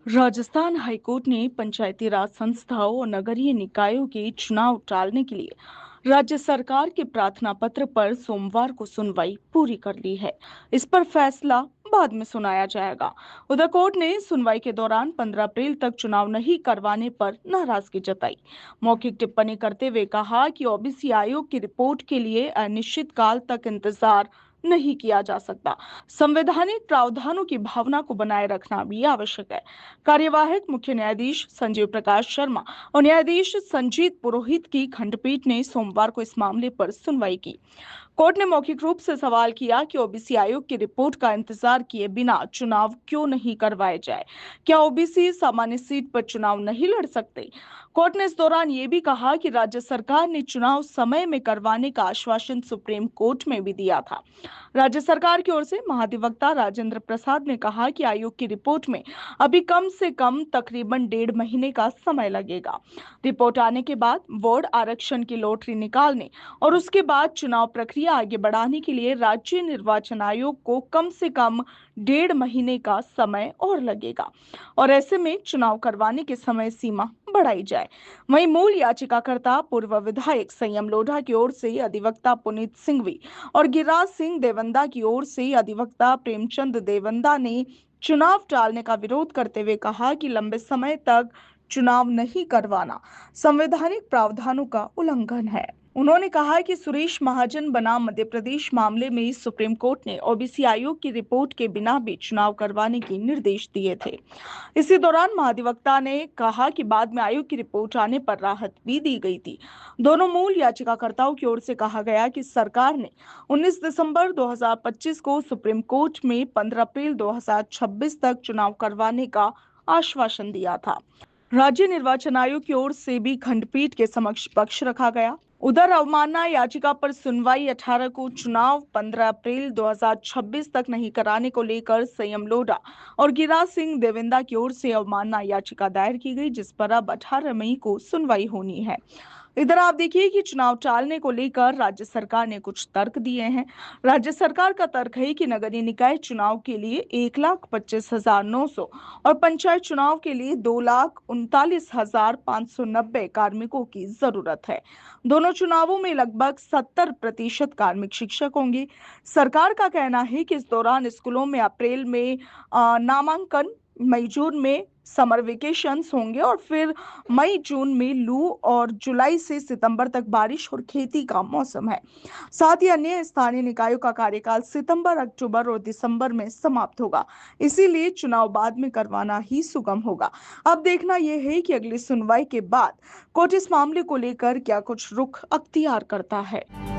Rajasthan high court ने पंचायती राज संस्थाओं और नगरीय निकायों के चुनाव टालने के लिए राज्य सरकार के प्रार्थना पत्र पर सोमवार को सुनवाई पूरी कर ली है। इस पर फैसला बाद में सुनाया जाएगा। उधर कोर्ट ने सुनवाई के दौरान 15 अप्रैल तक चुनाव नहीं करवाने पर नाराजगी जताई। मौखिक टिप्पणी करते हुए कहा कि ओबीसी आयोग की रिपोर्ट के लिए अनिश्चित काल तक इंतजार नहीं किया जा सकता। संवैधानिक प्रावधानों की भावना को बनाए रखना भी आवश्यक है। कार्यवाहक मुख्य न्यायाधीश संजीव प्रकाश शर्मा और न्यायाधीश संजीत पुरोहित की खंडपीठ ने सोमवार को इस मामले पर सुनवाई की। कोर्ट ने मौखिक रूप से सवाल किया कि ओबीसी आयोग की रिपोर्ट का इंतजार किए बिना चुनाव क्यों नहीं करवाए जाए। क्या ओबीसी सामान्य सीट पर चुनाव नहीं लड़ सकते? कोर्ट ने इस दौरान ये भी कहा कि राज्य सरकार ने चुनाव समय में करवाने का आश्वासन सुप्रीम कोर्ट में भी दिया था। राज्य सरकार की ओर से महाधिवक्ता राजेंद्र प्रसाद ने कहा कि आयोग की रिपोर्ट में अभी कम से कम तकरीबन 1.5 महीने का समय लगेगा। रिपोर्ट आने के बाद वार्ड आरक्षण की लॉटरी निकालने और उसके बाद चुनाव प्रक्रिया आगे बढ़ाने के लिए राज्य निर्वाचन आयोग को कम से कम 1.5 महीने का समय और लगेगा और ऐसे में चुनाव करवाने की समय सीमा बढ़ाई जाए। वहीं मूल याचिकाकर्ता पूर्व विधायक संयम लोढ़ा की ओर से अधिवक्ता पुनीत सिंघवी और गिरिराज सिंह देवंदा की ओर से अधिवक्ता प्रेमचंद देवंदा ने चुनाव टालने का विरोध करते हुए कहा कि लंबे समय तक चुनाव नहीं करवाना संवैधानिक प्रावधानों का उल्लंघन है। उन्होंने कहा कि सुरेश महाजन बनाम मध्य प्रदेश मामले में सुप्रीम कोर्ट ने ओबीसी आयोग की रिपोर्ट के बिना भी चुनाव करवाने के निर्देश दिए थे। इसी दौरान महाधिवक्ता ने कहा कि बाद में आयोग की रिपोर्ट आने पर राहत भी दी गई थी। दोनों मूल याचिकाकर्ताओं की ओर से कहा गया कि सरकार ने 19 दिसंबर 2025 को सुप्रीम कोर्ट में 15 अप्रैल 2026 तक चुनाव करवाने का आश्वासन दिया था। राज्य निर्वाचन आयोग की ओर से भी खंडपीठ के समक्ष पक्ष रखा गया। उधर अवमानना याचिका पर सुनवाई 18 को चुनाव 15 अप्रैल 2026 तक नहीं कराने को लेकर संयम लोढ़ा और गिरिराज सिंह देवेंदा की ओर से अवमानना याचिका दायर की गई, जिस पर अब 18 मई को सुनवाई होनी है। इधर आप देखिए कि चुनाव टालने को लेकर राज्य सरकार ने कुछ तर्क दिए हैं। राज्य सरकार का तर्क है कि नगरीय निकाय चुनाव के लिए 1,25,900 और पंचायत चुनाव के लिए 2,39,590 कार्मिकों की जरूरत है। दोनों चुनावों में लगभग 70% कार्मिक शिक्षक होंगे। सरकार का कहना है कि इस दौरान स्कूलों में अप्रैल में नामांकन, मई जून में समर वेकेशंस होंगे और फिर मई जून में लू और जुलाई से सितंबर तक बारिश और खेती का मौसम है। साथ ही अन्य स्थानीय निकायों का कार्यकाल सितंबर, अक्टूबर और दिसंबर में समाप्त होगा। इसीलिए चुनाव बाद में करवाना ही सुगम होगा। अब देखना यह है कि अगली सुनवाई के बाद कोर्ट इस मामले को लेकर क्या कुछ रुख अख्तियार करता है।